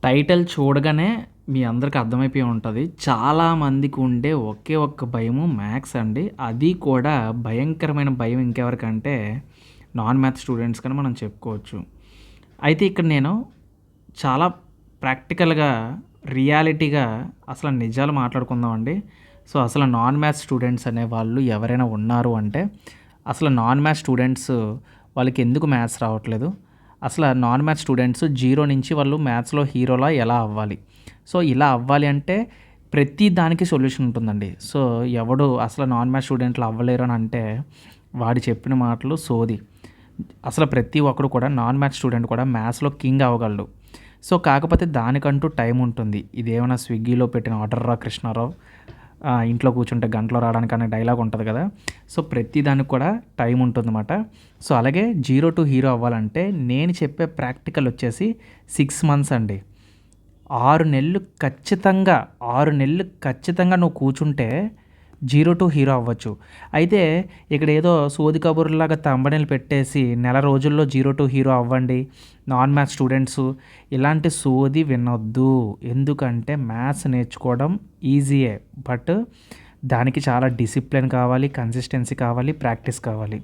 Title చూడగానే మీ అందరికి అర్థమైపోయి ఉంటది. చాలామందికి ఉండే ఒకే ఒక్క భయము మ్యాథ్స్ అండి. అది కూడా భయంకరమైన భయం ఇంకెవరికంటే నాన్ మ్యాథ్స్ స్టూడెంట్స్‌కని మనం చెప్పుకోవచ్చు. అయితే ఇక్కడ నేను చాలా ప్రాక్టికల్‌గా, రియాలిటీగా అసలు నిజాలు మాట్లాడుకుందామండి. సో, అసలు నాన్ మ్యాథ్స్ స్టూడెంట్స్ అనేవాళ్ళు ఎవరైనా ఉన్నారు అంటే, అసలు నాన్ మ్యాథ్స్ స్టూడెంట్స్ వాళ్ళకి ఎందుకు మ్యాథ్స్ రావట్లేదు? అసలు నాన్ మ్యాథ్స్ స్టూడెంట్స్ జీరో నుంచి వాళ్ళు మ్యాథ్స్‌లో హీరోలా ఎలా అవ్వాలి? సో, ఇలా అవ్వాలి అంటే ప్రతి దానికి సొల్యూషన్ ఉంటుందండి. సో, ఎవడు అసలు నాన్ మ్యాథ్స్ స్టూడెంట్లు అవ్వలేరు అని అంటే వాడు చెప్పిన మాటలు సోది. అసలు ప్రతి ఒక్కడు కూడా నాన్ మ్యాథ్స్ స్టూడెంట్ కూడా మ్యాథ్స్‌లో కింగ్ అవ్వగలడు. సో, కాకపోతే దానికంటూ టైం ఉంటుంది. ఇదేమన్నా స్విగ్గీలో పెట్టిన ఆర్డర్‌రా కృష్ణారావు, ఇంట్లో కూర్చుంటే గంటలో రావడానికి అనే డైలాగ్ ఉంటది కదా! సో, ప్రతి దానికి కూడా టైం ఉంటుందన్నమాట. సో, అలాగే జీరో టు హీరో అవ్వాలంటే నేను చెప్పే ప్రాక్టికల్ వచ్చేసి 6 మంత్స్ అండి. 6 నెలలు ఖచ్చితంగా, 6 నెలలు ఖచ్చితంగా నువ్వు కూర్చుంటే జీరో టు హీరో అవ్వచ్చు. అయితే ఇక్కడ ఏదో సోది కబుర్లాగా తంబనెయిల్ పెట్టేసి నెల రోజుల్లో జీరో టు హీరో అవ్వండి నాన్ మ్యాథ్స్ స్టూడెంట్స్, ఇలాంటి సోది వినొద్దు. ఎందుకంటే మ్యాథ్స్ నేర్చుకోవడం ఈజీయే. బట్ దానికి చాలా డిసిప్లిన్ కావాలి, కన్సిస్టెన్సీ కావాలి, ప్రాక్టీస్ కావాలి.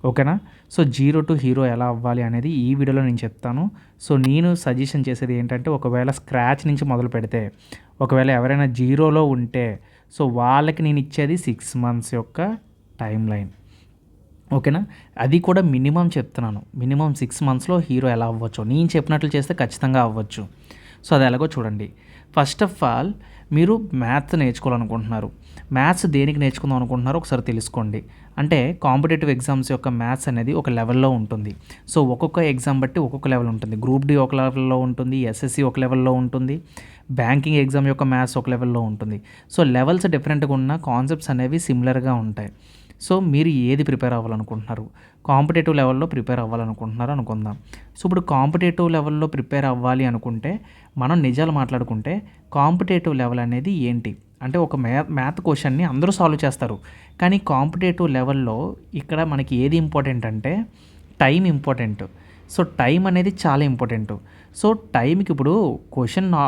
ఓకేనా? సో, జీరో టు హీరో ఎలా అవ్వాలి అనేది ఈ వీడియోలో నేను చెప్తాను. సో, నేను సజెషన్ చేసేది ఏంటంటే, ఒకవేళ స్క్రాచ్ నుంచి మొదలు పెడితే, ఒకవేళ ఎవరైనా జీరోలో ఉంటే, సో, వాళ్ళకి నేను ఇచ్చేది 6 మంత్స్ యొక్క టైమ్ లైన్. ఓకేనా? అది కూడా మినిమమ్ చెప్తున్నాను. మినిమమ్ 6 మంత్స్‌లో హీరో ఎలా అవ్వచ్చో నేను చెప్పినట్లు చేస్తే ఖచ్చితంగా అవ్వచ్చు. సో, అది ఎలాగో చూడండి. ఫస్ట్ ఆఫ్ ఆల్ మీరు మ్యాథ్స్ నేర్చుకోవాలనుకుంటున్నారు. మ్యాథ్స్ దేనికి నేర్చుకుందాం అనుకుంటున్నారో ఒకసారి తెలుసుకోండి. అంటే కాంపిటేటివ్ ఎగ్జామ్స్ యొక్క మ్యాథ్స్ అనేది ఒక లెవెల్‌లో ఉంటుంది. సో, ఒక్కొక్క ఎగ్జామ్ బట్టి ఒక్కొక్క లెవెల్ ఉంటుంది. గ్రూప్ డి ఒక లెవెల్‌లో ఉంటుంది. ఎస్ఎస్‌సి ఒక లెవెల్‌లో ఉంటుంది. బ్యాంకింగ్ ఎగ్జామ్ యొక్క మ్యాథ్స్ ఒక లెవెల్‌లో ఉంటుంది. సో, లెవెల్స్ డిఫరెంట్‌గా ఉన్న కాన్సెప్ట్స్ అనేవి సిమిలర్‌గా ఉంటాయి. సో, మీరు ఏది ప్రిపేర్ అవ్వాలనుకుంటున్నారు? కాంపిటేటివ్ లెవెల్‌లో ప్రిపేర్ అవ్వాలనుకుంటున్నారు అనుకుందాం. సో, ఇప్పుడు కాంపిటేటివ్ లెవెల్‌లో ప్రిపేర్ అవ్వాలి అనుకుంటే, మనం నిజాలు మాట్లాడుకుంటే కాంపిటేటివ్ లెవెల్ అనేది ఏంటి? అంటే ఒక మ్యాథ్ క్వెషన్‌ని అందరూ సాల్వ్ చేస్తారు. కానీ కాంపిటేటివ్ లెవెల్‌లో ఇక్కడ మనకి ఏది ఇంపార్టెంట్ అంటే టైం ఇంపార్టెంట్. సో, టైం అనేది చాలా ఇంపార్టెంట్. సో, టైంకి ఇప్పుడు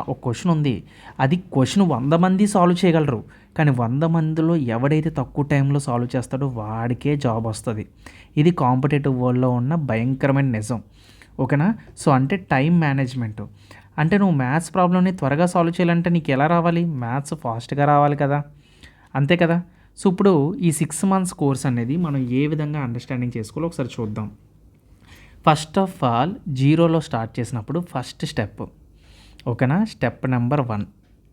ఒక క్వెషన్ ఉంది. అది క్వెషన్ 100 మంది సాల్వ్ చేయగలరు. కానీ 100 మందిలో ఎవడైతే తక్కువ టైంలో సాల్వ్ చేస్తాడో వాడికే జాబ్ వస్తది. ఇది కాంపిటేటివ్ వరల్డ్‌లో ఉన్న భయంకరమైన నిజం. ఓకేనా? సో, అంటే టైం మేనేజ్‌మెంట్. అంటే నువ్వు మ్యాథ్స్ ప్రాబ్లమ్‌ని త్వరగా సాల్వ్ చేయాలంటే నీకు ఎలా రావాలి? మ్యాథ్స్ ఫాస్ట్‌గా రావాలి కదా! అంతే కదా! సో, ఇప్పుడు ఈ 6 మంత్స్ కోర్స్ అనేది మనం ఏ విధంగా అండర్‌స్టాండింగ్ చేసుకోవాలో ఒకసారి చూద్దాం. ఫస్ట్ ఆఫ్ ఆల్ జీరోలో స్టార్ట్ చేసినప్పుడు ఫస్ట్ స్టెప్, ఓకేనా? స్టెప్ నెంబర్ 1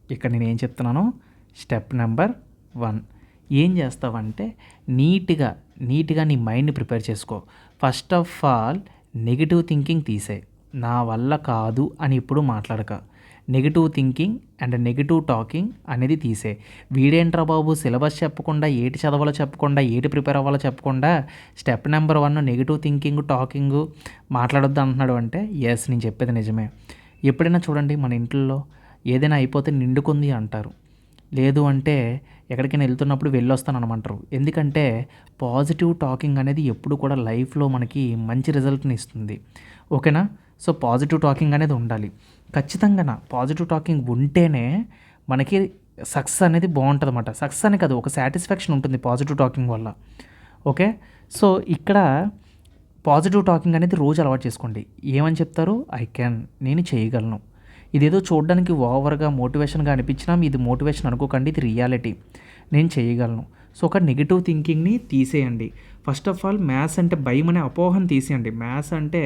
ఇక్కడ నేను ఏం చెప్తున్నానో స్టెప్ నెంబర్ 1 ఏం చేస్తావంటే నీట్‌గా నీ మైండ్‌ని ప్రిపేర్ చేసుకో. First of all negative thinking తీసేయి. నా వల్ల కాదు అని ఎప్పుడు మాట్లాడక. Negative thinking and negative talking అనేది తీసేయి. వీడేంట్రా బాబు సిలబస్ చెప్పకుండా, ఏటి చదవాలో చెప్పకుండా, ఏటి ప్రిపేర్ అవ్వాలో చెప్పకుండా step number 1 negative thinking, talking మాట్లాడొద్దు అంటున్నాడు అంటే, యెస్, నేను చెప్పేది నిజమే. ఎప్పుడైనా చూడండి మన ఇంట్లో ఏదైనా అయిపోతే నిండుకుంది అంటారు. లేదు అంటే ఎక్కడికైనా వెళ్తున్నప్పుడు వెళ్ళొస్తాననమంటారు. ఎందుకంటే పాజిటివ్ టాకింగ్ అనేది ఎప్పుడు కూడా లైఫ్‌లో మనకి మంచి రిజల్ట్‌ని ఇస్తుంది. ఓకేనా? సో, పాజిటివ్ టాకింగ్ అనేది ఉండాలి. ఖచ్చితంగాన పాజిటివ్ టాకింగ్ ఉంటేనే మనకి సక్సెస్ అనేది బావుంటదన్నమాట. సక్సెస్ అని కాదు, ఒక సాటిస్ఫాక్షన్ ఉంటుంది పాజిటివ్ టాకింగ్ వల్ల. ఓకే. సో, ఇక్కడ పాజిటివ్ టాకింగ్ అనేది రోజు అలవాటు చేసుకోండి. ఏమని చెప్తారు? ఐ క్యాన్, నేను చేయగలను. ఇదేదో చూడడానికి ఓవర్‌గా మోటివేషన్‌గా అనిపించినా ఇది మోటివేషన్ అనుకోకండి, ఇది రియాలిటీ. నేను చేయగలను. సో, ఒక నెగెటివ్ థింకింగ్‌ని తీసేయండి. ఫస్ట్ ఆఫ్ ఆల్ మ్యాథ్స్ అంటే భయం అనే అపోహను తీసేయండి. మ్యాథ్స్ అంటే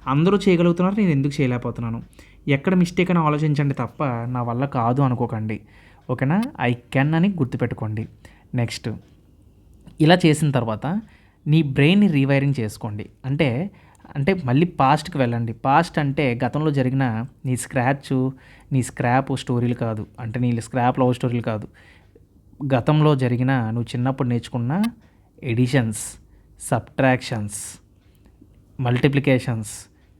అందరూ చేయగలుగుతున్నారు, నేను ఎందుకు చేయలేకపోతున్నాను? ఎక్కడ మిస్టేక్ అని ఆలోచించండి తప్ప నా వల్ల కాదు అనుకోకండి. ఓకేనా? ఐ కెన్ అని గుర్తుపెట్టుకోండి. నెక్స్ట్ ఇలా చేసిన తర్వాత నీ బ్రెయిన్‌ని రీవైరింగ్ చేసుకోండి. అంటే మళ్ళీ పాస్ట్‌కి వెళ్ళండి. పాస్ట్ అంటే గతంలో జరిగిన నీ స్క్రాప్ స్టోరీలు కాదు. అంటే నీ స్క్రాప్ లవ్ స్టోరీలు కాదు. గతంలో జరిగిన నువ్వు చిన్నప్పుడు నేర్చుకున్న ఎడిషన్స్, సబ్ట్రాక్షన్స్, మల్టిప్లికేషన్స్,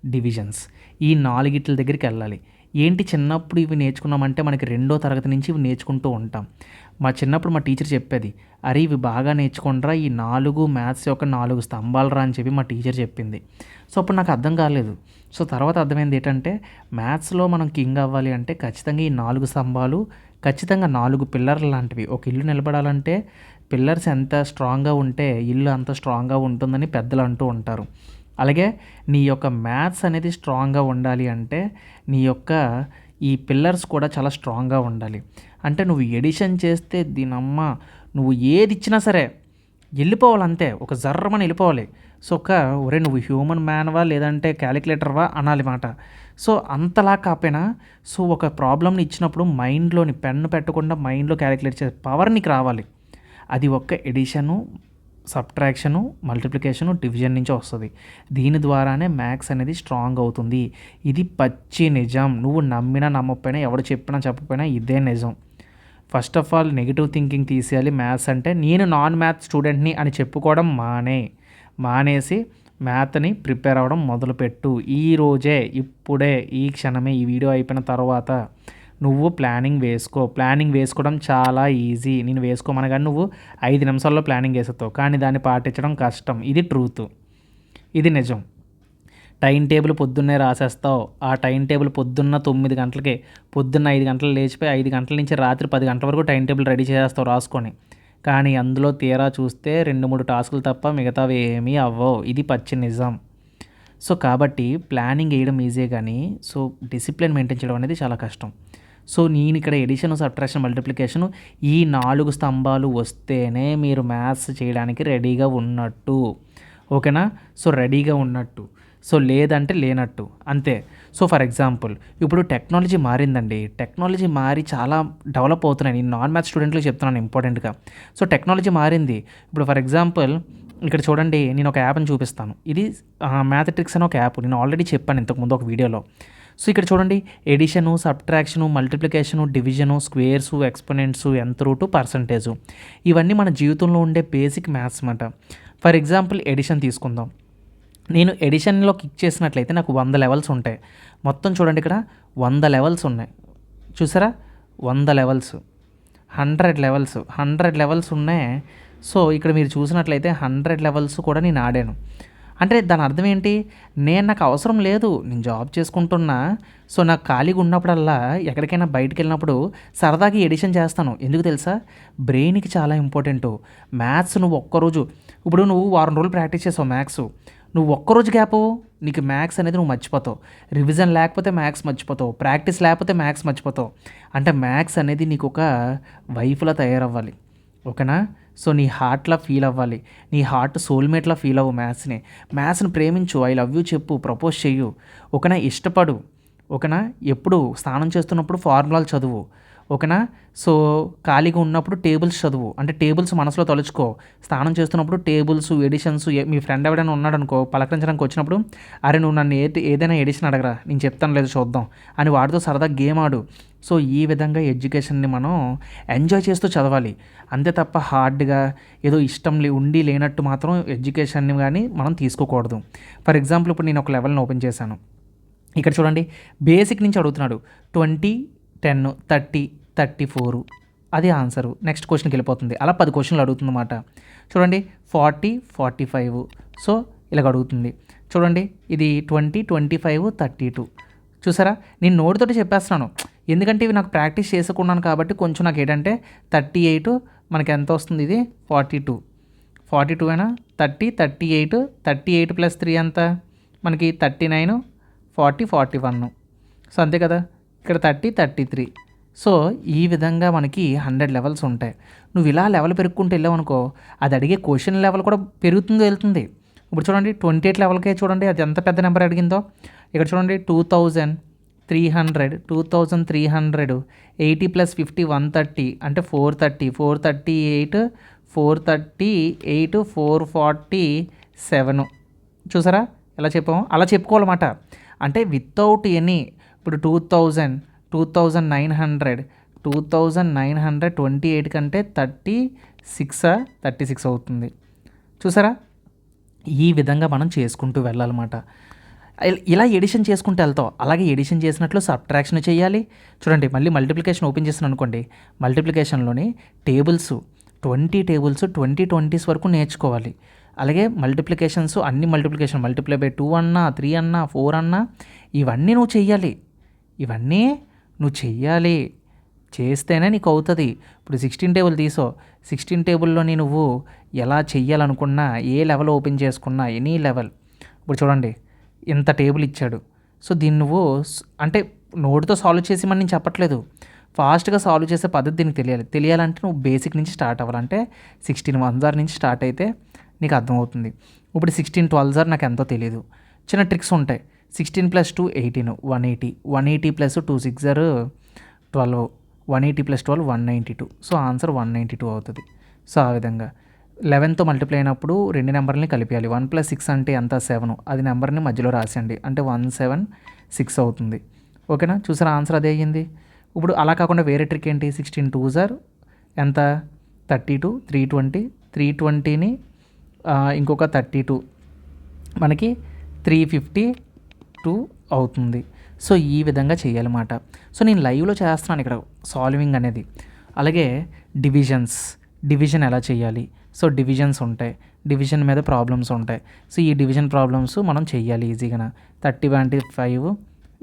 డివిజన్స్, ఈ 4 దగ్గరికి వెళ్ళాలి. ఏంటి చిన్నప్పుడు ఇవి నేర్చుకున్నామంటే మనకి 2వ తరగతి నుంచి ఇవి నేర్చుకుంటూ ఉంటాం. మా చిన్నప్పుడు మా టీచర్ చెప్పేది, "అరే ఇవి బాగా నేర్చుకోండిరా, ఈ 4 మ్యాథ్స్ యొక్క 4 స్తంభాలురా" అని చెప్పి మా టీచర్ చెప్పింది. సో అప్పుడు నాకు అర్థం కాలేదు. సో తర్వాత అర్థమైంది ఏంటంటే మ్యాథ్స్‌లో మనం కింగ్ అవ్వాలి అంటే ఖచ్చితంగా ఈ 4 స్తంభాలు, ఖచ్చితంగా 4 పిల్లర్లు లాంటివి. ఒక ఇల్లు నిలబడాలంటే పిల్లర్స్ ఎంత స్ట్రాంగ్‌గా ఉంటే ఇల్లు అంత స్ట్రాంగ్‌గా ఉంటుందని పెద్దలు అంటూ ఉంటారు. అలాగే నీ యొక్క మ్యాథ్స్ అనేది స్ట్రాంగ్‌గా ఉండాలి అంటే నీ యొక్క ఈ పిల్లర్స్ కూడా చాలా స్ట్రాంగ్‌గా ఉండాలి. అంటే నువ్వు ఎడిషన్ చేస్తే దీనమ్మ నువ్వు ఏది ఇచ్చినా సరే ఎళ్ళిపోవాలి అంతే. ఒక జర్రమని ఎళ్ళిపోవాలి. సో ఒరేయ్ నువ్వు హ్యూమన్ మ్యాన్‌వా లేదంటే కాలిక్యులేటర్‌వా అనాలి మాట. సో అంతలా కాపోయినా సో ఒక ప్రాబ్లమ్‌ని ఇచ్చినప్పుడు మైండ్‌లోని పెన్ను పెట్టకుండా మైండ్‌లో కాలిక్యులేట్ చేసే పవర్ నీకు రావాలి. అది ఒక్క ఎడిషను, సబ్ట్రాక్షను, మల్టిప్లికేషను, డివిజన్ నుంచే వస్తది. దీని ద్వారానే మ్యాథ్స్ అనేది స్ట్రాంగ్ అవుతుంది. ఇది పచ్చి నిజం. నువ్వు నమ్మినా నమ్మకపోయినా ఎవడు చెప్పినా చెప్పకపోయినా ఇదే నిజం. First of all negative thinking తీసేయాలి. మ్యాథ్స్ అంటే నేను నాన్ మ్యాథ్స్ స్టూడెంట్‌ని అని చెప్పుకోవడం మానేసి మ్యాథ్‌ని ప్రిపేర్ అవ్వడం మొదలుపెట్టు. ఈరోజే, ఇప్పుడే, ఈ క్షణమే ఈ వీడియో అయిపోయిన తర్వాత నువ్వు ప్లానింగ్ వేసుకో. ప్లానింగ్ వేసుకోవడం చాలా ఈజీ. నేను వేసుకోమనగానే నువ్వు 5 నిమిషాల్లో ప్లానింగ్ వేసేస్తావు. కానీ దాన్ని పాటించడం కష్టం. ఇది ట్రూత్. ఇది నిజం. టైం టేబుల్ పొద్దున్నే రాసేస్తావు. ఆ టైం టేబుల్ పొద్దున్న 9 గంటలకే, పొద్దున్న 5 గంటలకు లేచిపోయి 5 గంటల నుంచి రాత్రి 10 గంటల వరకు టైం టేబుల్ రెడీ చేసేస్తావు రాసుకొని. కానీ అందులో తీరా చూస్తే 2, 3 టాస్కులు తప్ప మిగతావి ఏమీ అవ్వవు. ఇది పచ్చి నిజం. సో కాబట్టి ప్లానింగ్ వేయడం ఈజీ కానీ సో డిసిప్లిన్ మెయింటైన్ చేయడం అనేది చాలా కష్టం. సో నేను ఇక్కడ ఎడిషన్, సబ్ట్రాక్షన్, మల్టిప్లికేషన్ ఈ 4 స్తంభాలు వస్తేనే మీరు మ్యాథ్స్ చేయడానికి రెడీగా ఉన్నట్టు. ఓకేనా? సో రెడీగా ఉన్నట్టు. సో లేదంటే లేనట్టు అంతే. సో ఫర్ ఎగ్జాంపుల్ ఇప్పుడు టెక్నాలజీ మారిందండి. టెక్నాలజీ మారి చాలా డెవలప్ అవుతున్నాయి. నేను నాన్ మ్యాథ్స్ స్టూడెంట్లకు చెప్తున్నాను ఇంపార్టెంట్గా. సో టెక్నాలజీ మారింది. ఇప్పుడు ఫర్ ఎగ్జాంపుల్ ఇక్కడ చూడండి, నేను ఒక యాప్ని చూపిస్తాను. ఇది మ్యాథమెటిక్స్ అని ఒక యాప్. నేను ఆల్రెడీ చెప్పాను ఇంతకుముందు ఒక వీడియోలో. సో ఇక్కడ చూడండి, addition, subtraction, multiplication, division, squares, exponents, nth root, percentage ఇవన్నీ మన జీవితంలో ఉండే బేసిక్ మ్యాథ్స్ అన్నమాట. ఫర్ ఎగ్జాంపుల్ ఎడిషన్ తీసుకుందాం. నేను ఎడిషన్లో క్లిక్ చేసినట్లయితే నాకు 100 లెవెల్స్ ఉంటాయి. మొత్తం చూడండి ఇక్కడ 100 లెవెల్స్ ఉన్నాయి. చూసారా? 100 లెవెల్స్, 100 లెవెల్స్ ఉన్నాయి. సో ఇక్కడ మీరు చూసినట్లయితే 100 లెవెల్స్ కూడా నేను ఆడాను. అంటే దాని అర్థం ఏంటి? నాకు అవసరం లేదు, నేను జాబ్ చేసుకుంటున్నా. సో నాకు ఖాళీగా ఉన్నప్పుడల్లా ఎక్కడికైనా బయటికి వెళ్ళినప్పుడు సరదాగా ఎడిషన్ చేస్తాను. ఎందుకు తెలుసా? బ్రెయిన్కి చాలా ఇంపార్టెంటు. మ్యాథ్స్ నువ్వు ఒక్కరోజు, ఇప్పుడు నువ్వు వారం రోజులు ప్రాక్టీస్ చేసావు మ్యాథ్స్, నువ్వు ఒక్కరోజు గ్యాప్ నీకు మ్యాథ్స్ అనేది నువ్వు మర్చిపోతావు. రివిజన్ లేకపోతే మ్యాథ్స్ మర్చిపోతావు, ప్రాక్టీస్ లేకపోతే మ్యాథ్స్ మర్చిపోతావు. అంటే మ్యాథ్స్ అనేది నీకు ఒక వైఫ్లా తయారవ్వాలి. ఓకేనా? సో నీ హార్ట్లా ఫీల్ అవ్వాలి. నీ హార్ట్ సోల్మేట్లా ఫీల్ అవ్వు. మ్యాథ్స్ని ప్రేమించు, ఐ లవ్ యూ చెప్పు, ప్రపోజ్ చెయ్యు. ఓకేనా? ఇష్టపడు. ఓకేనా? ఎప్పుడు స్నానం చేస్తున్నప్పుడు ఫార్ములాలు చదువు. ఓకేనా? సో ఖాళీగా ఉన్నప్పుడు టేబుల్స్ చదువు. అంటే టేబుల్స్ మనసులో తలుచుకో. స్నానం చేస్తున్నప్పుడు టేబుల్స్, ఎడిషన్స్, మీ ఫ్రెండ్ ఎవడైనా ఉన్నాడనుకో పలకరించడానికి వచ్చినప్పుడు, అరే నువ్వు నన్ను ఏదైనా ఎడిషన్ అడగరా, నేను చెప్తాను లేదు చూద్దాం అని వాడితో సరదా గేమ్ ఆడు. సో ఈ విధంగా ఎడ్యుకేషన్ని మనం ఎంజాయ్ చేస్తూ చదవాలి. అంతే తప్ప హార్డ్గా ఏదో ఇష్టం ఉండి లేనట్టు మాత్రం ఎడ్యుకేషన్ని కానీ మనం తీసుకోకూడదు. ఫర్ ఎగ్జాంపుల్ ఇప్పుడు నేను ఒక లెవెల్ని ఓపెన్ చేశాను. ఇక్కడ చూడండి, బేసిక్ నుంచి అడుగుతున్నాడు. 20, 10, 30, 34 అది ఆన్సరు. నెక్స్ట్ క్వశ్చన్కి వెళ్ళిపోతుంది. అలా 10 క్వశ్చన్లు అడుగుతుందన్నమాట. చూడండి 40, 45. సో ఇలాగ అడుగుతుంది. చూడండి ఇది 20, 25, 32. చూసారా? నేను నోటితోటి చెప్పేస్తున్నాను, ఎందుకంటే ఇవి నాకు ప్రాక్టీస్ చేసుకున్నాను కాబట్టి కొంచెం నాకు ఏంటంటే 38 మనకి ఎంత వస్తుంది, ఇది 42 అయినా 30, 38, 38 + 3 ఎంత మనకి 39, 40, 41. సో అంతే కదా, ఇక్కడ 30, 33. సో ఈ విధంగా మనకి 100 లెవెల్స్ ఉంటాయి. నువ్వు ఇలా లెవెల్ పెరుగుకుంటూ వెళ్ళావనుకో, అది అడిగే క్వశ్చన్ లెవెల్ కూడా పెరుగుతుందో వెళ్తుంది. ఇప్పుడు చూడండి 28 లెవెల్కే చూడండి అది ఎంత పెద్ద నెంబర్ అడిగిందో. ఇక్కడ చూడండి 2300, 80 + 50 130 అంటే 430, 438, 447. చూసారా ఎలా చెప్పాము? అలా చెప్పుకోవాలన్నమాట. అంటే వితౌట్ ఎనీ, ఇప్పుడు 2900, 2928 కంటే 36 అవుతుంది. చూసారా? ఈ విధంగా మనం చేసుకుంటూ వెళ్ళాలన్నమాట. ఇలా ఎడిషన్ చేసుకుంటూ వెళ్తావు. అలాగే ఎడిషన్ చేసినట్లు సబ్ట్రాక్షన్ చేయాలి. చూడండి, మళ్ళీ మల్టిప్లికేషన్ ఓపెన్ చేస్తున్నాను అనుకోండి, మల్టిప్లికేషన్లోని టేబుల్స్ 20 టేబుల్స్ 20 వరకు నేర్చుకోవాలి. అలాగే మల్టిప్లికేషన్స్ అన్ని మల్టిప్లికేషన్ మల్టిప్లై బై 2 అన్నా 3 అన్నా 4 అన్నా ఇవన్నీ నువ్వు చెయ్యాలి. ఇవన్నీ నువ్వు చెయ్యాలి, చేస్తేనే నీకు అవుతుంది. ఇప్పుడు 16 టేబుల్ తీసో, 16 టేబుల్లోని నువ్వు ఎలా చెయ్యాలనుకున్నా, ఏ లెవెల్ ఓపెన్ చేసుకున్నా, ఎనీ లెవెల్. ఇప్పుడు చూడండి, ఇంత టేబుల్ ఇచ్చాడు. సో దీన్ని నువ్వు అంటే నోటితో సాల్వ్ చేసి మనం నేను చెప్పట్లేదు, ఫాస్ట్గా సాల్వ్ చేసే పద్ధతి దీనికి తెలియాలంటే నువ్వు బేసిక్ నుంచి స్టార్ట్ అవ్వాలంటే 16 1 నుంచి స్టార్ట్ అయితే నీకు అర్థమవుతుంది. ఇప్పుడు 16 12 నాకు ఎంతో తెలియదు, చిన్న ట్రిక్స్ ఉంటాయి. 16 + 2 18, 180, 180 + 2 6 12, 180 + 12 192. సో ఆన్సర్ 192 అవుతుంది. సో ఆ విధంగా 11తో మల్టిప్లై అయినప్పుడు రెండు నెంబర్ని కలిపేయాలి. 1 + 6 అంటే ఎంత 7, అది నెంబర్ని మధ్యలో రాసేయండి అంటే 176 అవుతుంది. ఓకేనా, చూసారా ఆన్సర్ అదే అయ్యింది. ఇప్పుడు అలా కాకుండా వేరే ట్రిక్ ఏంటి, 16 2 ఎంత 32, 320, 320ని ఇంకొక 32 మనకి 352 అవుతుంది. సో ఈ విధంగా చేయాలన్నమాట. సో నేను లైవ్లో చేస్తున్నాను ఇక్కడ సాల్వింగ్ అనేది. అలాగే డివిజన్ ఎలా చేయాలి, సో డివిజన్స్ ఉంటాయి, డివిజన్ మీద ప్రాబ్లమ్స్ ఉంటాయి. సో ఈ డివిజన్ ప్రాబ్లమ్స్ మనం చెయ్యాలి ఈజీగా. 30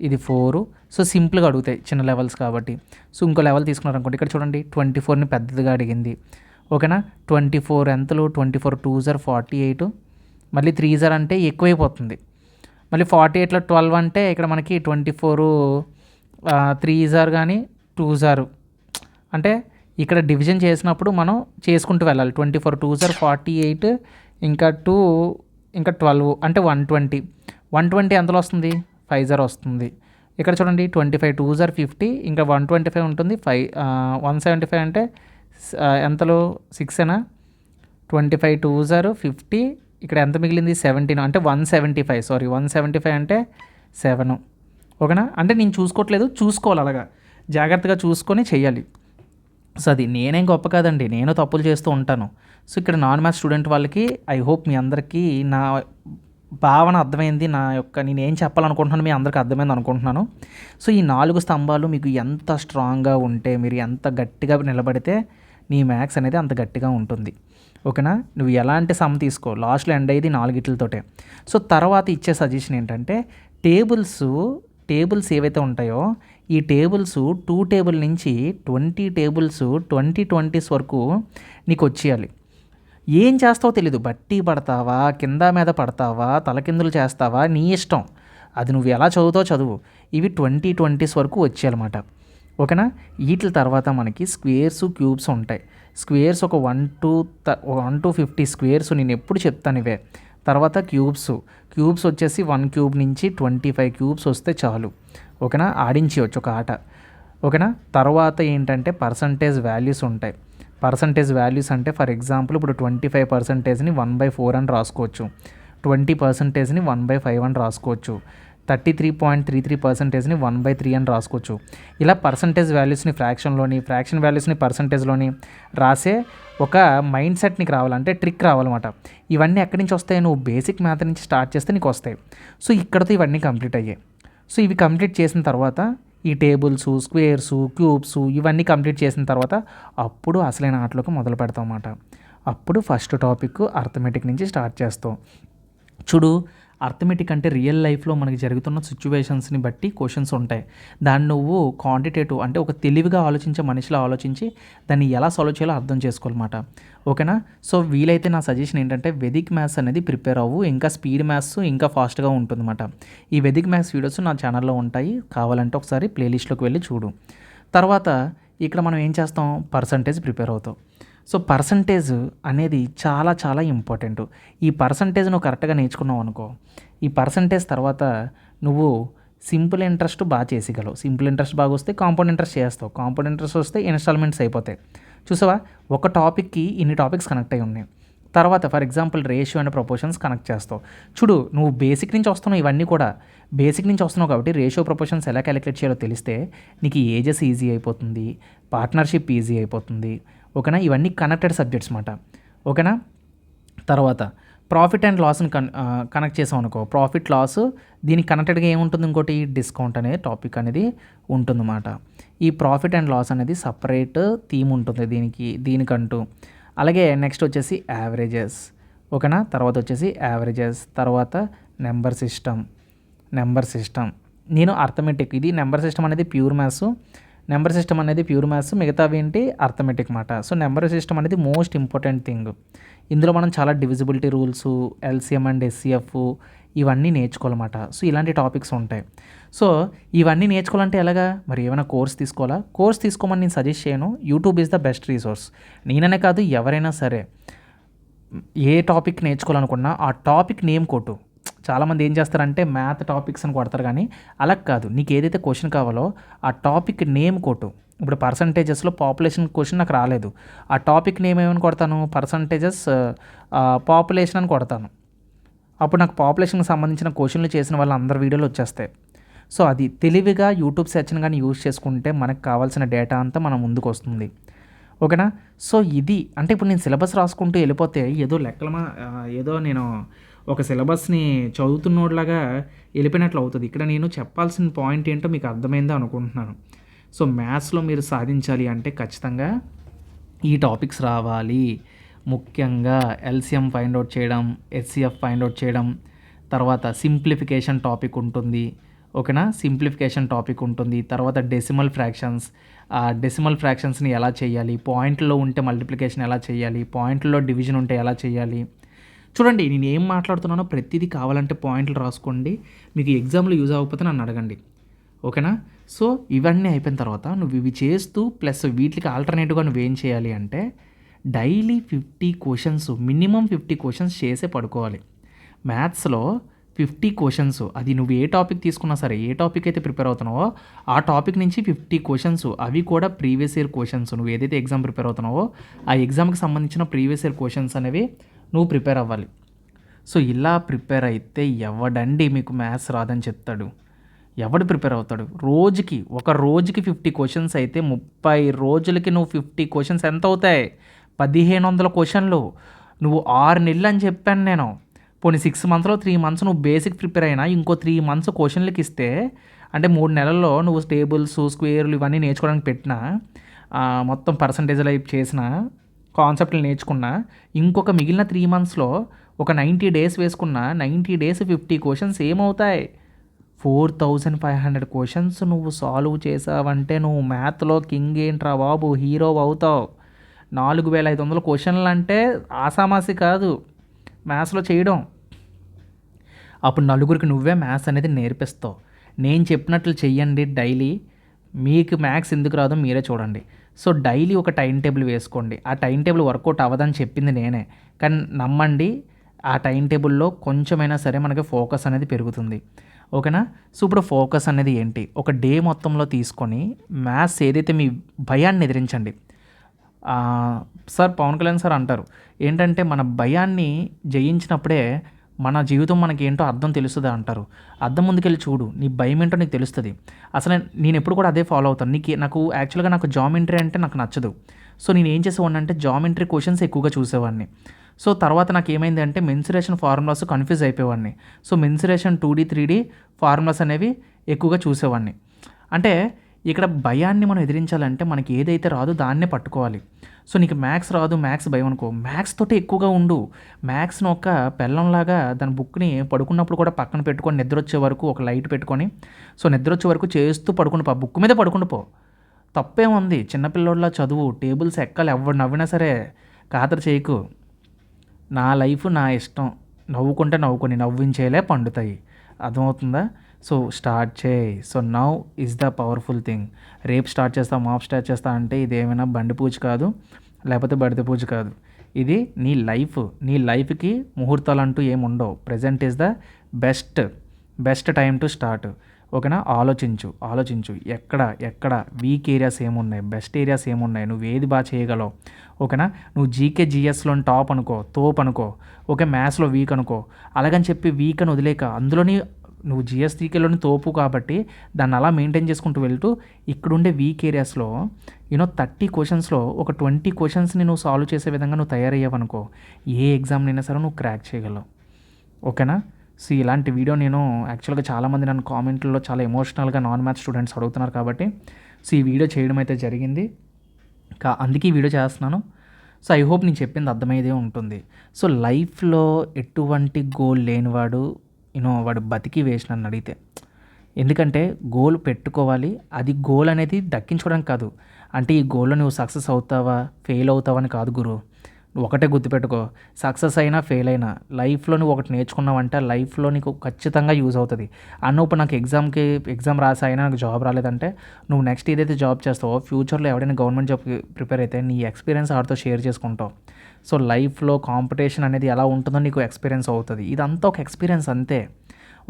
ఇది 4. సో సింపుల్గా అడుగుతాయి, చిన్న లెవెల్స్ కాబట్టి. సో ఇంకో లెవెల్ తీసుకున్నారనుకోండి, ఇక్కడ చూడండి 24ని పెద్దదిగా అడిగింది. ఓకేనా, 24 ఎంతలు 24 2 48, మళ్ళీ 3 అంటే ఎక్కువైపోతుంది. మళ్ళీ 48లో 12 అంటే ఇక్కడ మనకి 24 3 కానీ 2 అంటే ఇక్కడ డివిజన్ చేసినప్పుడు మనం చేసుకుంటూ వెళ్ళాలి. 24 2 48, ఇంకా 2 ఇంకా 12 అంటే 120. 120 ఎంతలో వస్తుంది 5 వస్తుంది. ఇక్కడ చూడండి 25 2 50, ఇంకా 125 ఉంటుంది. 175 అంటే ఎంతలో 6 25 2 50, ఇక్కడ ఎంత మిగిలింది 17 అంటే 175 అంటే 7. ఓకేనా, అంటే నేను చూసుకోవట్లేదు, చూసుకోవాలి, అలాగా జాగ్రత్తగా చూసుకొని చెయ్యాలి. సో అది నేనేం గొప్ప కాదండి, నేను తప్పులు చేస్తూ ఉంటాను. సో ఇక్కడ నాన్ మ్యాథ్స్ స్టూడెంట్ వాళ్ళకి ఐ హోప్ మీ అందరికీ నా భావన అర్థమైంది, నేను ఏం చెప్పాలనుకుంటున్నాను మీ అందరికీ అర్థమైంది అనుకుంటున్నాను. సో ఈ 4 స్తంభాలు మీకు ఎంత స్ట్రాంగ్గా ఉంటే, మీరు ఎంత గట్టిగా నిలబడితే నీ మ్యాథ్స్ అనేది అంత గట్టిగా ఉంటుంది. ఓకేనా, నువ్వు ఎలాంటి సమ్ తీసుకో, లాస్ట్లో ఎండ్ అయ్యేది 4 సో తర్వాత ఇచ్చే సజెషన్ ఏంటంటే టేబుల్స్ ఏవైతే ఉంటాయో ఈ టేబుల్స్ 2 టేబుల్ నుంచి 20 టేబుల్స్ 20 వరకు నీకు వచ్చేయాలి. ఏం చేస్తావో తెలీదు, బట్టి పడతావా, కింద మీద పడతావా, తలకిందులు చేస్తావా, నీ ఇష్టం, అది నువ్వు ఎలా చదువుతావు చదువు. ఇవి 20 వరకు వచ్చేయాలన్నమాట. ఓకేనా, వీటి తర్వాత మనకి స్క్వేర్స్ క్యూబ్స్ ఉంటాయి. స్క్వేర్స్ ఒక 1 to 50 స్క్వేర్స్ నేను ఎప్పుడు చెప్తాను ఇవే. తర్వాత క్యూబ్స్ వచ్చేసి 1 క్యూబ్ నుంచి 25 క్యూబ్స్ వస్తే చాలు. ఓకేనా, ఆడించవచ్చు ఒక ఆట. ఓకేనా, తర్వాత ఏంటంటే పర్సంటేజ్ వాల్యూస్ ఉంటాయి. పర్సంటేజ్ వాల్యూస్ అంటే ఫర్ ఎగ్జాంపుల్ ఇప్పుడు 25%ని 1/4 అని రాసుకోవచ్చు, 20%ని 1/5 అని రాసుకోవచ్చు, 33.33%ని 1/3 అని రాసుకోవచ్చు. ఇలా పర్సంటేజ్ వాల్యూస్ని ఫ్రాక్షన్ వాల్యూస్ని పర్సంటేజ్లోని రాసే ఒక మైండ్ సెట్ నీకు రావాలంటే ట్రిక్ రావాలన్నమాట. ఇవన్నీ ఎక్కడి నుంచి వస్తాయి, నువ్వు బేసిక్ మ్యాథ్ నుంచి స్టార్ట్ చేస్తే నీకు వస్తాయి. సో ఇక్కడతో ఇవన్నీ కంప్లీట్ అయ్యాయి. సో ఇవి కంప్లీట్ చేసిన తర్వాత ఈ టేబుల్స్, స్క్వేర్స్, క్యూబ్స్ ఇవన్నీ కంప్లీట్ చేసిన తర్వాత అప్పుడు అసలైన ఆటలోకి మొదలు పెడతాం అన్నమాట. అప్పుడు ఫస్ట్ టాపిక్ అర్థమెటిక్ నుంచి స్టార్ట్ చేస్తాం. చూడు, అర్థమెటిక్ అంటే రియల్ లైఫ్లో మనకి జరుగుతున్న సిచ్యువేషన్స్ని బట్టి క్వశ్చన్స్ ఉంటాయి. దాన్ని నువ్వు క్వాంటిటేటివ్ అంటే ఒక తెలివిగా ఆలోచించే మనిషిలో ఆలోచించి దాన్ని ఎలా సాల్వ్ చేయాలో అర్థం చేసుకోవాలన్నమాట. ఓకేనా, సో వీలైతే నా సజెషన్ ఏంటంటే వెదిక్ మ్యాథ్స్ అనేది ప్రిపేర్ అవ్వు, ఇంకా స్పీడ్ మ్యాథ్స్ ఇంకా ఫాస్ట్గా ఉంటుందన్నమాట. ఈ వెదిక్ మ్యాథ్స్ వీడియోస్ నా ఛానల్లో ఉంటాయి, కావాలంటే ఒకసారి ప్లేలిస్ట్లోకి వెళ్ళి చూడు. తర్వాత ఇక్కడ మనం ఏం చేస్తాం, పర్సంటేజ్ ప్రిపేర్ అవుతాం. సో పర్సంటేజ్ అనేది చాలా చాలా ఇంపార్టెంట్. ఈ పర్సంటేజ్ నువ్వు కరెక్ట్గా నేర్చుకున్నావు అనుకో, ఈ పర్సంటేజ్ తర్వాత నువ్వు సింపుల్ ఇంట్రెస్ట్ బాగా చేసేయగలవు. సింపుల్ ఇంట్రెస్ట్ బాగా వస్తే కాంపౌండ్ ఇంట్రెస్ట్ చేస్తావు, కాంపౌండ్ ఇంట్రెస్ట్ వస్తే ఇన్స్టాల్మెంట్స్ అయిపోతాయి. చూసావా, ఒక టాపిక్కి ఇన్ని టాపిక్స్ కనెక్ట్ అయి ఉన్నాయి. తర్వాత for example ratio and proportions connect చేస్తావు. చూడు, నువ్వు బేసిక్ నుంచి వస్తున్నావు, ఇవన్నీ కూడా బేసిక్ నుంచి వస్తున్నావు కాబట్టి రేషియో ప్రపోర్షన్స్ ఎలా క్యాలిక్యులేట్ చేయాలో తెలిస్తే నీకు ఏజెస్ ఈజీ అయిపోతుంది, పార్ట్నర్షిప్ ఈజీ అయిపోతుంది. ఓకేనా, ఇవన్నీ కనెక్టెడ్ సబ్జెక్ట్స్ అన్నమాట. ఓకేనా, తర్వాత ప్రాఫిట్ అండ్ లాస్ని కనెక్ట్ చేసాం అనుకో, ప్రాఫిట్ లాస్ దీనికి కనెక్టెడ్గా ఏముంటుంది, ఇంకోటి డిస్కౌంట్ అనే టాపిక్ అనేది ఉంటుందన్నమాట. ఈ ప్రాఫిట్ అండ్ లాస్ అనేది సపరేట్ థీమ్ ఉంటుంది దీనికంటూ. అలాగే నెక్స్ట్ వచ్చేసి యావరేజెస్, ఓకేనా. తర్వాత వచ్చేసి యావరేజెస్, తర్వాత నెంబర్ సిస్టమ్. నేను అర్థమెటిక్, ఇది నెంబర్ సిస్టమ్ అనేది ప్యూర్ మ్యాథ్స్, మిగతావి ఏంటి అర్థమెటిక్ మాట. సో నెంబర్ సిస్టమ్ అనేది మోస్ట్ ఇంపార్టెంట్ థింగ్. ఇందులో మనం చాలా divisibility rules, LCM and SCF ఇవన్నీ నేర్చుకోవాలన్నమాట. సో ఇలాంటి టాపిక్స్ ఉంటాయి. సో ఇవన్నీ నేర్చుకోవాలంటే ఎలాగా, మరి ఏమైనా కోర్స్ తీసుకోవాలా? కోర్స్ తీసుకోమని నేను సజెస్ట్ చేయను. YouTube is the best resource. నేననే కాదు, ఎవరైనా సరే ఏ టాపిక్ నేర్చుకోవాలనుకున్నా ఆ టాపిక్ నేమ్ కొట్టు. చాలామంది ఏం చేస్తారంటే మ్యాథ్ టాపిక్స్ అని కొడతారు, కానీ అలా కాదు. నీకు ఏదైతే క్వశ్చన్ కావాలో ఆ టాపిక్ నేమ్ కొట్టు. ఇప్పుడు పర్సంటేజెస్లో పాపులేషన్ క్వశ్చన్ నాకు రాలేదు, ఆ టాపిక్ నేమ్ ఏమని కొడతాను, పర్సంటేజెస్ పాపులేషన్ అని కొడతాను. అప్పుడు నాకు పాపులేషన్కి సంబంధించిన క్వశ్చన్లు చేసిన వాళ్ళ అందరి వీడియోలు వచ్చేస్తాయి. సో అది తెలివిగా యూట్యూబ్ సెర్చ్ని కానీ యూజ్ చేసుకుంటే మనకు కావాల్సిన డేటా అంతా మన ముందుకు వస్తుంది, ఓకేనా. సో ఇది అంటే ఇప్పుడు నేను సిలబస్ రాసుకుంటూ వెళ్ళిపోతే ఏదో నేను ఒక సిలబస్ని చదువుతున్నోడ్లాగా వెళ్ళిపోయినట్లు అవుతుంది. ఇక్కడ నేను చెప్పాల్సిన పాయింట్ ఏంటో మీకు అర్థమైందో అనుకుంటున్నాను. సో మ్యాథ్స్లో మీరు సాధించాలి అంటే ఖచ్చితంగా ఈ టాపిక్స్ రావాలి. ముఖ్యంగా ఎల్సిఎం ఫైండ్ అవుట్ చేయడం, హెచ్సిఎఫ్ ఫైండ్ అవుట్ చేయడం, తర్వాత సింప్లిఫికేషన్ టాపిక్ ఉంటుంది, ఓకేనా. సింప్లిఫికేషన్ టాపిక్ ఉంటుంది. తర్వాత డెసిమల్ ఫ్రాక్షన్స్, ఆ డెసిమల్ ఫ్రాక్షన్స్ని ఎలా చేయాలి, పాయింట్లో ఉంటే మల్టిప్లికేషన్ ఎలా చేయాలి, పాయింట్లో డివిజన్ ఉంటే ఎలా చేయాలి. చూడండి, నేను ఏం మాట్లాడుతున్నానో ప్రతిదీ కావాలంటే పాయింట్లు రాసుకోండి. మీకు ఎగ్జామ్లో యూజ్ అవ్వకపోతే నన్ను అడగండి, ఓకేనా. సో ఇవన్నీ అయిపోయిన తర్వాత నువ్వు ఇవి చేస్తూ ప్లస్ వీటికి ఆల్టర్నేటివ్గా నువ్వేం చేయాలి అంటే డైలీ 50 క్వశ్చన్స్, మినిమం 50 క్వశ్చన్స్ చేసే పడుకోవాలి. మ్యాథ్స్లో 50 క్వశ్చన్స్, అది నువ్వు ఏ టాపిక్ తీసుకున్నా సరే, ఏ టాపిక్ అయితే ప్రిపేర్ అవుతున్నావో ఆ టాపిక్ నుంచి 50 క్వశ్చన్స్, అవి కూడా ప్రీవియస్ ఇయర్ క్వశ్చన్స్. నువ్వు ఏదైతే ఎగ్జామ్ ప్రిపేర్ అవుతున్నావో ఆ ఎగ్జామ్కి సంబంధించిన ప్రీవియస్ ఇయర్ క్వశ్చన్స్ అనేవి నువ్వు ప్రిపేర్ అవ్వాలి. సో ఇలా ప్రిపేర్ అయితే ఎవడండి మీకు మ్యాథ్స్ రాదని చెప్తాడు? ఎవడు ప్రిపేర్ అవుతాడు? ఒక రోజుకి 50 క్వశ్చన్స్ అయితే 30 రోజులకి నువ్వు 50 క్వశ్చన్స్ ఎంత అవుతాయి? 1500 క్వశ్చన్లు. నువ్వు 6 నెలలు అని చెప్పాను నేను. పోనీ 6 మంత్స్లో 3 మంత్స్ నువ్వు బేసిక్ ప్రిపేర్ అయినా ఇంకో 3 మంత్స్ క్వశ్చన్లకి ఇస్తే, అంటే 3 నెలల్లో నువ్వు టేబుల్స్, స్క్వేర్లు ఇవన్నీ నేర్చుకోవడానికి పెట్టినా, మొత్తం పర్సంటేజ్లు అవి చేసిన, కాన్సెప్ట్లు నేర్చుకున్నా, ఇంకొక మిగిలిన 3 మంత్స్లో ఒక 90 డేస్ వేసుకున్న, 90 డేస్ 50 క్వశ్చన్స్ ఏమవుతాయి? 4500 క్వశ్చన్స్ నువ్వు సాల్వ్ చేసావంటే నువ్వు మ్యాథ్లో కింగ్ ఏంట్రా బాబు, హీరో అవుతావు. 4500 క్వశ్చన్లు అంటే ఆసామాసి కాదు మ్యాథ్స్లో చేయడం. అప్పుడు నలుగురికి నువ్వే మ్యాథ్స్ అనేది నేర్పిస్తావు. నేను చెప్పినట్లు చెయ్యండి డైలీ. మీకు మ్యాథ్స్ ఎందుకు రాదో మీరే చూడండి. సో డైలీ ఒక టైం టేబుల్ వేసుకోండి. ఆ టైం టేబుల్ వర్కౌట్ అవ్వదని చెప్పింది నేనే, కానీ నమ్మండి, ఆ టైం టేబుల్లో కొంచెమైనా సరే మనకి ఫోకస్ అనేది పెరుగుతుంది, ఓకేనా. సో ఇప్పుడు ఫోకస్ అనేది ఏంటి? ఒక డే మొత్తంలో తీసుకొని మ్యాథ్స్ ఏదైతే మీ భయాన్ని ఎదిరించండి. సార్ పవన్ కళ్యాణ్ సార్ అంటారు ఏంటంటే, మన భయాన్ని జయించినప్పుడే మన జీవితం మనకి ఏంటో అర్థం తెలుస్తుంది అంటారు. అర్థం ముందుకెళ్ళి చూడు, నీ భయం ఏంటో నీకు తెలుస్తుంది. అసలు నేను ఎప్పుడు కూడా అదే ఫాలో అవుతాను. నాకు యాక్చువల్గా నాకు జామెంట్రీ అంటే నాకు నచ్చదు. సో నేను ఏం చేసేవాడిని అంటే జామెంట్రీ క్వశ్చన్స్ ఎక్కువగా చూసేవాడిని. సో తర్వాత నాకు ఏమైంది అంటే మెన్సురేషన్ ఫార్ములాస్ కన్ఫ్యూజ్ అయిపోయేవాడిని. So mensuration 2D 3D formulas అనేవి ఎక్కువగా చూసేవాడిని. అంటే ఇక్కడ భయాన్ని మనం ఎదిరించాలంటే మనకి ఏదైతే రాదో దాన్నే పట్టుకోవాలి. సో నీకు మ్యాథ్స్ రాదు, మ్యాథ్స్ భయం అనుకో, మ్యాథ్స్ తోటి ఎక్కువగా ఉండు. మ్యాథ్స్ను ఒక పెళ్ళంలాగా దాని బుక్ని పడుకున్నప్పుడు కూడా పక్కన పెట్టుకొని నిద్ర వచ్చే వరకు ఒక లైట్ పెట్టుకొని, సో నిద్ర వచ్చే వరకు చేస్తూ పడుకుని బుక్ మీద పడుకుంటూ పో. తప్పేముంది, చిన్నపిల్లోడ్లా చదువు, టేబుల్స్ ఎక్కాలి, ఎవరు నవ్వినా సరే ఖాతరు చేయకు. నా లైఫ్ నా ఇష్టం, నవ్వుకుంటే నవ్వుకొని, నవ్వించేలే పండుతాయి. అర్థమవుతుందా? సో స్టార్ట్ చేయి. So now is the powerful thing. రేపు స్టార్ట్ చేస్తా, మాప్ స్టార్ట్ చేస్తా అంటే ఇదేమైనా బండి పూజ కాదు, లేకపోతే బడిద పూజ కాదు. ఇది నీ లైఫ్. నీ లైఫ్కి ముహూర్తాలు అంటూ ఏముండవు. Present is the best time to start, ఓకేనా. ఆలోచించు ఎక్కడ వీక్ ఏరియాస్ ఏమున్నాయి, బెస్ట్ ఏరియాస్ ఏమున్నాయి, నువ్వు ఏది బాగా చేయగలవు, ఓకేనా. నువ్వు జీకే జిఎస్లో తోప్ అనుకో, ఓకే. మ్యాథ్స్లో వీక్ అనుకో. అలాగని చెప్పి వీక్ అని వదిలేక అందులోని నువ్వు జిఎస్టీకేలోని తోపు కాబట్టి దాన్ని అలా మెయింటైన్ చేసుకుంటూ వెళ్తూ ఇక్కడుండే వీక్ ఏరియాస్లో 30 క్వశ్చన్స్లో ఒక 20 క్వశ్చన్స్ని నువ్వు సాల్వ్ చేసే విధంగా నువ్వు తయారయ్యావనుకో ఏ ఎగ్జామ్నైనా సరే నువ్వు క్రాక్ చేయగలవు. ఓకేనా? సో ఇలాంటి వీడియో నేను యాక్చువల్గా చాలామంది నన్ను కామెంట్లలో చాలా ఎమోషనల్గా నాన్ మ్యాథ్స్ స్టూడెంట్స్ అడుగుతున్నారు కాబట్టి సో ఈ వీడియో చేయడం అయితే జరిగింది. అందుకే ఈ వీడియో చేస్తున్నాను. సో ఐ హోప్ నేను చెప్పింది అర్థమయ్యేదే ఉంటుంది. సో లైఫ్లో ఎటువంటి గోల్ లేనివాడు వాడు బతికి వేస్ట్ నన్ను అడిగితే. ఎందుకంటే గోల్ పెట్టుకోవాలి, అది గోల్ అనేది దక్కించుకోవడానికి కాదు. అంటే ఈ గోల్లో నువ్వు సక్సెస్ అవుతావా ఫెయిల్ అవుతావా అని కాదు గురు. నువ్వు ఒకటే గుర్తుపెట్టుకో, సక్సెస్ అయినా ఫెయిల్ అయినా లైఫ్లో నువ్వు ఒకటి నేర్చుకున్నావంటే లైఫ్లో నీకు ఖచ్చితంగా యూజ్ అవుతుంది. ఇప్పుడు నాకు ఎగ్జామ్ రాసి అయినా నాకు జాబ్ రాలేదంటే నువ్వు నెక్స్ట్ ఏదైతే జాబ్ చేస్తావో ఫ్యూచర్లో ఎవడైనా గవర్నమెంట్ జాబ్కి ప్రిపేర్ అయితే నీ ఎక్స్పీరియన్స్ ఆడితో షేర్ చేసుకుంటావు. సో లైఫ్లో కాంపిటీషన్ అనేది ఎలా ఉంటుందో నీకు ఎక్స్పీరియన్స్ అవుతుంది. ఇదంతా ఒక ఎక్స్పీరియన్స్ అంతే.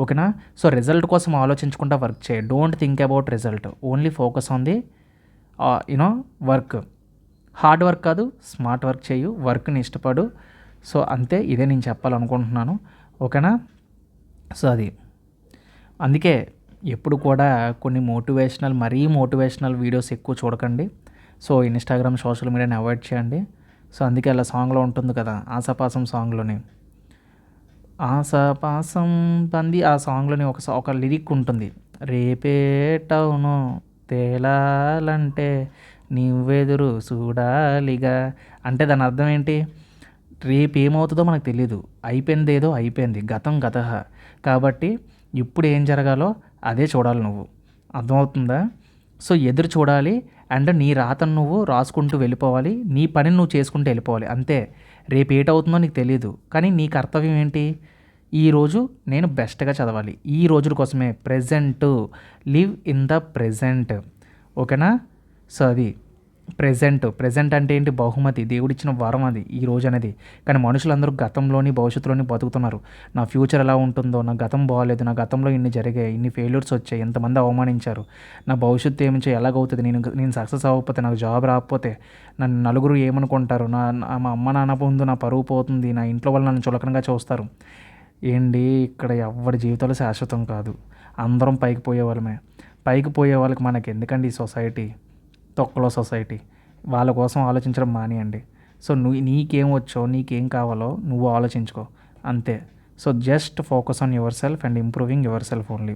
ఓకేనా? సో రిజల్ట్ కోసం ఆలోచించుకుంటా వర్క్ చేయి. Don't think about result, only focus on the work. Hard work కాదు, స్మార్ట్ వర్క్ చేయు, వర్క్ని ఇష్టపడు. సో అంతే, ఇదే నేను చెప్పాలనుకుంటున్నాను. ఓకేనా? సో అది అందుకే ఎప్పుడు కూడా కొన్ని మరీ మోటివేషనల్ వీడియోస్ ఎక్కువ చూడకండి. సో ఇన్స్టాగ్రామ్ సోషల్ మీడియాని అవాయిడ్ చేయండి. సో అందుకే అలా సాంగ్లో ఉంటుంది కదా, ఆశాపాసం సాంగ్లోని ఆశాపాసం పంది, ఆ సాంగ్లోని ఒక లిరిక్ ఉంటుంది. రేపే టౌను తేలాలంటే నువ్వెదురు చూడాలిగా. అంటే దాని అర్థం ఏంటి? రేపు ఏమవుతుందో మనకు తెలీదు, అయిపోయింది ఏదో అయిపోయింది, గతం గతః. కాబట్టి ఇప్పుడు ఏం జరగాలో అదే చూడాలి నువ్వు. అర్థమవుతుందా? సో ఎదురు చూడాలి అండ్ నీ రాతను నువ్వు రాసుకుంటూ వెళ్ళిపోవాలి, నీ పనిని నువ్వు చేసుకుంటూ వెళ్ళిపోవాలి అంతే. రేపు ఏటవుతుందో నీకు తెలియదు, కానీ నీ కర్తవ్యం ఏంటి? ఈరోజు నేను బెస్ట్గా చదవాలి, ఈ రోజుల కోసమే. Live in the present. ఓకేనా? సో అది ప్రెజెంట్ అంటే ఏంటి? బహుమతి, దేవుడిచ్చిన వరం అది ఈ రోజు అనేది. కానీ మనుషులందరూ గతంలోని భవిష్యత్తులోని బతుకుతున్నారు. నా ఫ్యూచర్ ఎలా ఉంటుందో, నా గతం బాగాలేదు, నా గతంలో ఇన్ని జరిగాయి, ఇన్ని ఫెయిల్యూర్స్ వచ్చాయి, ఎంతమంది అవమానించారు, నా భవిష్యత్తు ఏమించో ఎలాగవుతుంది, నేను సక్సెస్ అవ్వకపోతే, నాకు జాబ్ రాకపోతే నన్ను నలుగురు ఏమనుకుంటారు, మా అమ్మ నాన్న ముందు నా పరువు పోతుంది, నా ఇంట్లో వాళ్ళు నన్ను చులకనగా చూస్తారు. ఇక్కడ ఎవరి జీవితాలు శాశ్వతం కాదు, అందరం పైకి పోయే వాళ్ళమే. పైకి పోయే వాళ్ళకి మనకి ఎందుకండి ఈ సొసైటీ, తొక్కలో సొసైటీ. వాళ్ళ కోసం ఆలోచించడం మానేయండి. సో నీకేం వచ్చో, నీకేం కావాలో నువ్వు ఆలోచించుకో అంతే. So just focus on yourself and improving yourself only.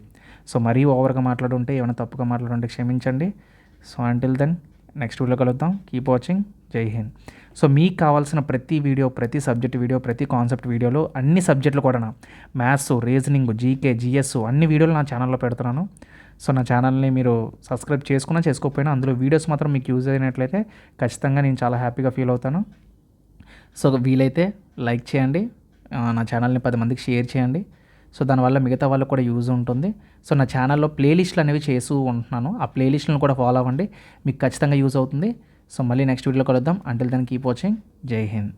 So మరీ ఓవర్గా మాట్లాడుంటే, ఏమైనా తప్పుగా మాట్లాడుంటే క్షమించండి. So until then next video కలుద్దాం. Keep watching. జై హింద్. సో మీకు కావాల్సిన ప్రతి వీడియో, ప్రతి సబ్జెక్ట్ వీడియో, ప్రతి కాన్సెప్ట్ వీడియోలు, అన్ని సబ్జెక్టులు కూడా మ్యాథ్స్, రీజనింగ్, జీకే, జిఎస్ అన్ని వీడియోలు నా ఛానల్లో పెడుతున్నాను. సో నా ఛానల్ని మీరు సబ్స్క్రైబ్ చేసుకోకపోయినా అందులో వీడియోస్ మాత్రం మీకు యూజ్ అయినట్లయితే ఖచ్చితంగా నేను చాలా హ్యాపీగా ఫీల్ అవుతాను. సో వీలైతే లైక్ చేయండి, నా ఛానల్ని 10 మందికి షేర్ చేయండి. సో దానివల్ల మిగతా వాళ్ళకు కూడా యూజ్ ఉంటుంది. సో నా ఛానల్లో ప్లేలిస్టులు అనేవి చేస్తూ ఉంటున్నాను, ఆ ప్లేలిస్టులను కూడా ఫాలో అవ్వండి, మీకు ఖచ్చితంగా యూజ్ అవుతుంది. సో మళ్ళీ నెక్స్ట్ వీడియోలో కలుద్దాం. Until then keep watching. జై హింద్.